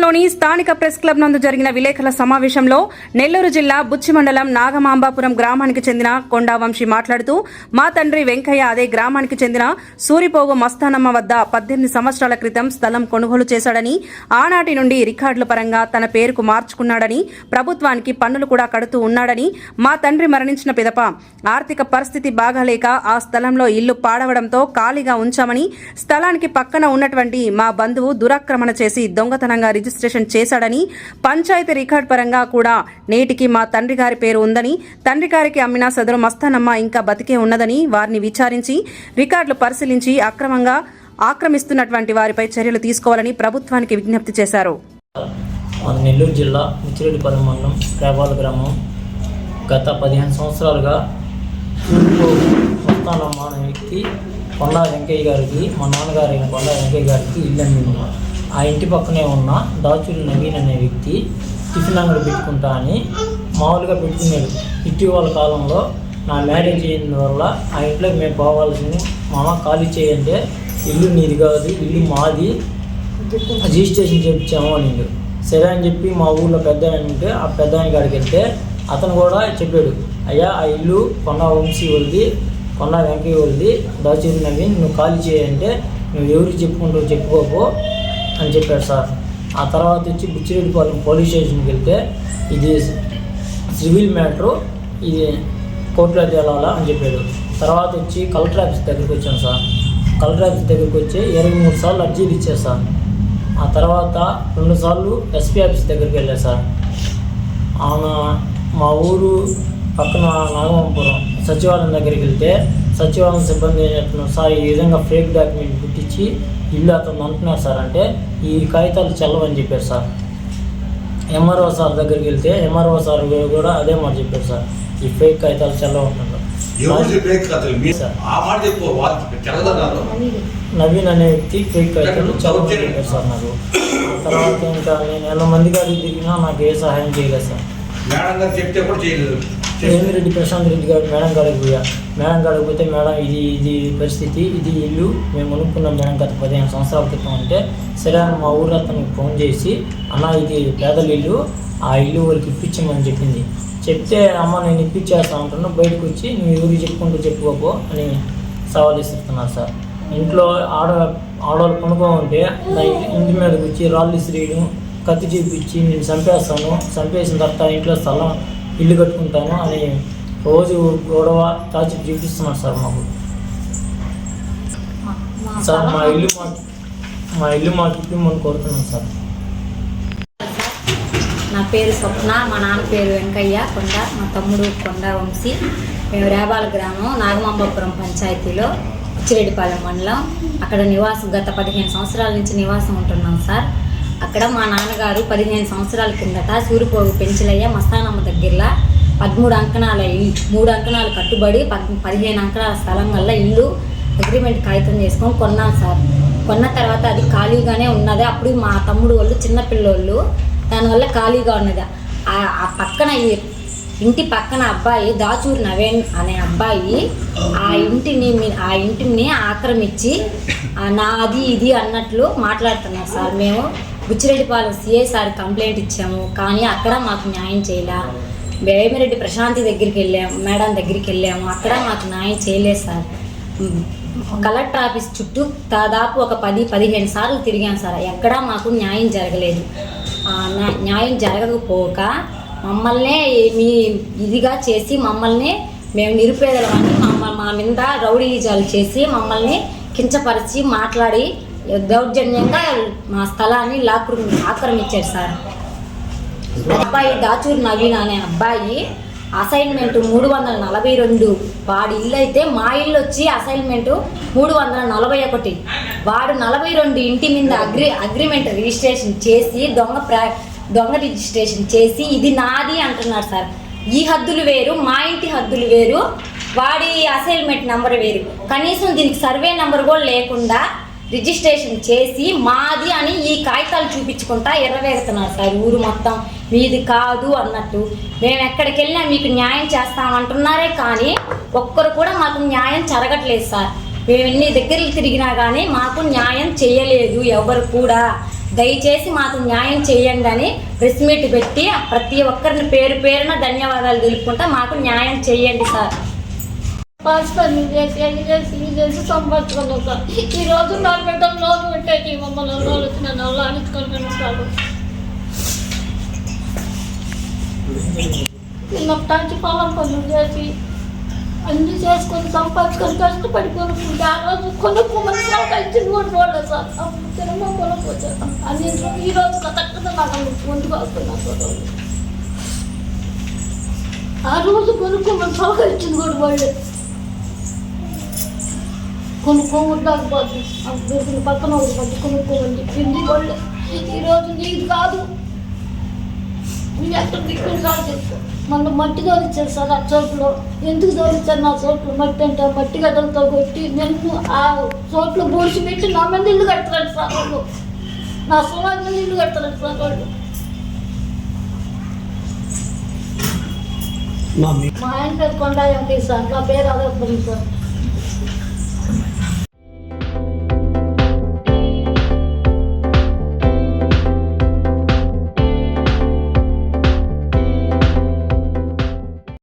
పట్టణంలోని స్థానిక press club నందు జరిగిన విలేకరుల సమావేశంలో నెల్లూరు జిల్లా బుచ్చి మండలం నాగమాంబాపురం గ్రామానికి చెందిన కొండా వంశీ మాట్లాడుతూ మా తండ్రి వెంకయ్య అదే గ్రామానికి చెందిన సూరిపోగు మస్తానమ్మ వద్ద 18 సంవత్సరాల క్రితం స్థలం కొనుగోలు చేశాడని ఆనాటి నుండి రికార్డుల పరంగా తన పేరుకు మార్చుకున్నాడని ప్రభుత్వానికి పన్నులు కూడా కడుతూ ఉన్నాడని మా తండ్రి మరణించిన పిదప ఆర్థిక పరిస్థితి బాగాలేక ఆ స్థలంలో ఇల్లు పాడవడంతో ఖాళీగా ఉంచామని స్థలానికి పక్కన ఉన్నటువంటి మా బంధువు దురాక్రమణ చేసి దొంగతనంగా రిజిస్ట్రేషన్ చేశాడని పంచాయతీ రికార్డ్ పరంగా కూడా నేటికి మా తండ్రి గారి పేరు ఉందని తండ్రి గారికి అమ్మిన సదరు మస్తానమ్మ ఇంకా బతికే ఉన్నదని వారిని విచారించి రికార్డులు పరిశీలించి అక్రమంగా ఆక్రమిస్తున్నటువంటి వారిపై చర్యలు తీసుకోవాలని ప్రభుత్వానికి విజ్ఞప్తి చేశారు. నెల్లూరు జిల్లా ముచ్చిరెడ్డిపాలెం మండలం రేపాల గ్రామం గత 15 సంవత్సరాలుగా మస్తానమ్మ అనే వ్యక్తి కొండా వెంకయ్య గారికి మా నాన్నగారు అయిన కొండా వెంకయ్య గారికి ఇల్లు అమ్మింది. ఆ ఇంటి పక్కనే ఉన్న దాచులు నవీన్ అనే వ్యక్తి టిఫిన్ అంగడి పెట్టుకుంటా అని మామూలుగా పెట్టుకున్నాడు. ఇటీవల కాలంలో నా మ్యారేజ్ అయిన వల్ల ఆ ఇంట్లోకి మేము పోవాల్సింది మామ ఖాళీ చేయంటే ఇల్లు నీది కాదు ఇల్లు మాది రిజిస్ట్రేషన్ చేయించాము అని. సరే అని చెప్పి మా ఊళ్ళో పెద్ద ఆయన ఉంటే ఆ పెద్ద ఆయన కాడికి వెళ్తే అతను కూడా చెప్పాడు, అయ్యా ఆ ఇల్లు కొండా వంశీ వాళ్ళది కొండా వెంకయ్య వాళ్ళది దాచులు నవీన్ నువ్వు ఖాళీ చేయంటే నువ్వు ఎవరికి చెప్పుకుంటావు చెప్పుకోపో అని చెప్పాడు సార్. ఆ తర్వాత వచ్చి బుచ్చిరెడ్డిపాలెం పోలీస్ స్టేషన్కి వెళ్తే ఇది సివిల్ మ్యాటరు ఇది కోర్టులో తేలాలా అని చెప్పాడు. తర్వాత వచ్చి కలెక్టర్ ఆఫీస్ దగ్గరికి వచ్చాను సార్. కలెక్టర్ ఆఫీస్ దగ్గరికి వచ్చి 23 సార్లు అర్జీలు ఇచ్చారు సార్. ఆ తర్వాత 2 సార్లు ఎస్పీ ఆఫీస్ దగ్గరికి వెళ్ళారు సార్. మా ఊరు పక్కన నాగమాంపురం సచివాలయం దగ్గరికి వెళ్తే సచివాలయం సిబ్బంది ఏం చెప్తున్నారు సార్, ఈ విధంగా ఫేక్ డాక్యుమెంట్ పుట్టించి ఇల్లు అతను అంటున్నారు సార్ అంటే ఈ కాగితాలు చెల్లవని చెప్పారు సార్. ఎంఆర్ఓ సార్ దగ్గరికి వెళ్తే ఎంఆర్ఓ సార్ కూడా అదే మాట చెప్పారు సార్, ఈ ఫేక్ కాగితాలు చెల్లవంటున్నారు. నవీన్ అనే వ్యక్తి ఫేక్ కాగితాలు చెల్లవని చెప్పారు సార్ నాకు. తర్వాత ఇంకా నేను 100 మంది గారికి తిరిగినా నాకు ఏ సహాయం చేయలేదు సార్. మేడం గారు చెప్తే కూడా చేయలేదు. రెడ్డి ప్రశాంత్ రెడ్డి గారు మేడం కాడికి పోయా. మేడం కాడికి పోతే మేడం ఇది పరిస్థితి, ఇది ఇల్లు మేము అనుకున్నాం మేడం గత 15 సంవత్సరాల క్రితం అంటే సరే అని మా ఊరు అతనికి ఫోన్ చేసి అన్న ఇది పేదల ఇల్లు, ఆ ఇల్లు వాళ్ళకి ఇప్పించమని చెప్పింది. చెప్తే అమ్మ నేను ఇప్పించేస్తా ఉంటున్నా, బయటకు వచ్చి నువ్వు ఎవరికి చెప్పుకుంటూ చెప్పుకోపో అని సవాల్ ఇస్తున్నారు సార్. ఇంట్లో ఆడవాళ్ళు కొనుక్కోమంటే ఇంటి మీదకి వచ్చి రాళ్ళు ఇసిరేయడం, కత్తి చూపించి నేను చంపేస్తాను, చంపేసిన తర్వాత ఇంట్లో స్థలం ఇల్లు కట్టుకుంటాను అని రోజు గొడవ తాచి చూపిస్తున్నారు సార్ మాకు. సార్ మా ఇల్లు మాకు ఇప్పమని కోరుతున్నాం సార్. నా పేరు స్వప్న, మా నాన్న పేరు వెంకయ్య కొండ, మా తమ్ముడు కొండా వంశీ. మేము రేపాల గ్రామం నాగమాంబాపురం పంచాయతీలో బుచ్చిరెడ్డిపాలెం మండలం అక్కడ నివాసం గత 15 సంవత్సరాల నుంచి నివాసం ఉంటున్నాం సార్. అక్కడ మా నాన్నగారు 15 సంవత్సరాల కిందట సూరిపోగు పెంచలయ్య మస్తానమ్మ దగ్గరలో 13 అంకణాల 3 అంకణాలు కట్టుబడి 15 అంకణాల స్థలం వల్ల ఇల్లు అగ్రిమెంట్ కాగితం చేసుకొని కొన్నాను సార్. కొన్న తర్వాత అది ఖాళీగానే ఉన్నది. అప్పుడు మా తమ్ముడు వాళ్ళు చిన్నపిల్లోళ్ళు, దానివల్ల ఖాళీగా ఉన్నది. ఆ పక్కన ఇంటి పక్కన అబ్బాయి దాచూరు నవీన్ అనే అబ్బాయి ఆ ఇంటిని ఆక్రమించి నాది ఇది అన్నట్లు మాట్లాడుతున్నారు సార్. మేము బుచ్చిరెడ్డిపాలెం సిఐ సార్ కంప్లైంట్ ఇచ్చాము, కానీ అక్కడ మాకు న్యాయం చేయలే. వేమిరెడ్డి ప్రశాంతి దగ్గరికి వెళ్ళాము, మేడం దగ్గరికి వెళ్ళాము, అక్కడ మాకు న్యాయం చేయలేదు సార్. కలెక్టర్ ఆఫీస్ చుట్టూ దాదాపు ఒక 10-15 సార్లు తిరిగాను సార్, ఎక్కడా మాకు న్యాయం జరగలేదు. న్యాయం జరగకపోక మమ్మల్ని ఇదిగా చేసి మమ్మల్ని మేము నిరుపేదలమని మా మీద రౌడీజాలు చేసి మమ్మల్ని కించపరిచి మాట్లాడి దౌర్జన్యంగా మా స్థలాన్ని ఆక్రమించారు సార్. అబ్బాయి దాచూరు నవీన్ అనే అబ్బాయి అసైన్మెంట్ 342 వాడి ఇల్లు అయితే మా ఇల్లు వచ్చి అసైన్మెంట్ 341. వాడు 42 ఇంటి మీద అగ్రిమెంట్ రిజిస్ట్రేషన్ చేసి దొంగ రిజిస్ట్రేషన్ చేసి ఇది నాది అంటున్నారు సార్. ఈ హద్దులు వేరు, మా ఇంటి హద్దులు వేరు, వాడి అసైన్మెంట్ నెంబర్ వేరు. కనీసం దీనికి సర్వే నెంబర్ కూడా లేకుండా రిజిస్ట్రేషన్ చేసి మాది అని ఈ కాగితాలు చూపించుకుంటా ఎర్రవేగుతున్నారు సార్. ఊరు మొత్తం మీది కాదు అన్నట్టు. మేము ఎక్కడికి వెళ్ళినా మీకు న్యాయం చేస్తామంటున్నారే కానీ ఒక్కరు కూడా మాకు న్యాయం జరగట్లేదు సార్. మేము ఎన్ని దగ్గరికి తిరిగినా కానీ మాకు న్యాయం చేయలేదు ఎవరు కూడా. దయచేసి మాకు న్యాయం చేయండి అని ప్రెస్ మీట్ పెట్టి ప్రతి ఒక్కరిని పేరు పేరున ధన్యవాదాలు తెలుపుకుంటా మాకు న్యాయం చేయండి సార్. పని చేసి అవి చేసి ఇవి చేసి సంపాదించుకున్నాం సార్. ఈరోజు నా బిడ్డలు లోన్ పెట్టేసి మమ్మల్ని లోన్ వచ్చిన వాళ్ళు అనిచ్చుకొని సార్. చిన్నప్పటి పొలం పనులు చేసి అన్ని చేసుకొని సంపాదించుకొని కష్టపడి కొనుక్కుంటే ఆ రోజు కొనుక్కోమని ఇచ్చింది కూడా చూడలేదు సార్. అప్పుడు సినిమా కొనుక్కొచ్చాను అన్నింట్లో ఈ రోజు కరెక్ట్గా నాకు ముందుకు వస్తున్నాను సార్. ఆ రోజు కొనుక్కోమని సలహా ఇచ్చింది కూడా వాళ్ళు కొనుక్కోవద్దాకపోతుంది దొరికిన పక్కన ఒకటి పట్టి కొనుక్కోమని చెప్పింది వాళ్ళు. ఈరోజు నీకు కాదు నువ్వు ఎక్కడ దిక్కులు కాదు చెప్పు. మొన్న మట్టి తోలిచ్చారు సార్ ఆ చోట్లో. ఎందుకు తోలిచ్చారు నా చోట్లు మట్టి అంటే మట్టి గడ్డలతో కొట్టి నేను ఆ చోట్లు బూడిచి పెట్టి నా మీద ఇల్లు కడతారు సార్ వాళ్ళు. నా సొంత మీద ఇల్లు కడతారు సార్ వాళ్ళు. మా ఆయన పేరు కొండ ఎంపీ సార్. నా పేరు అదే సార్.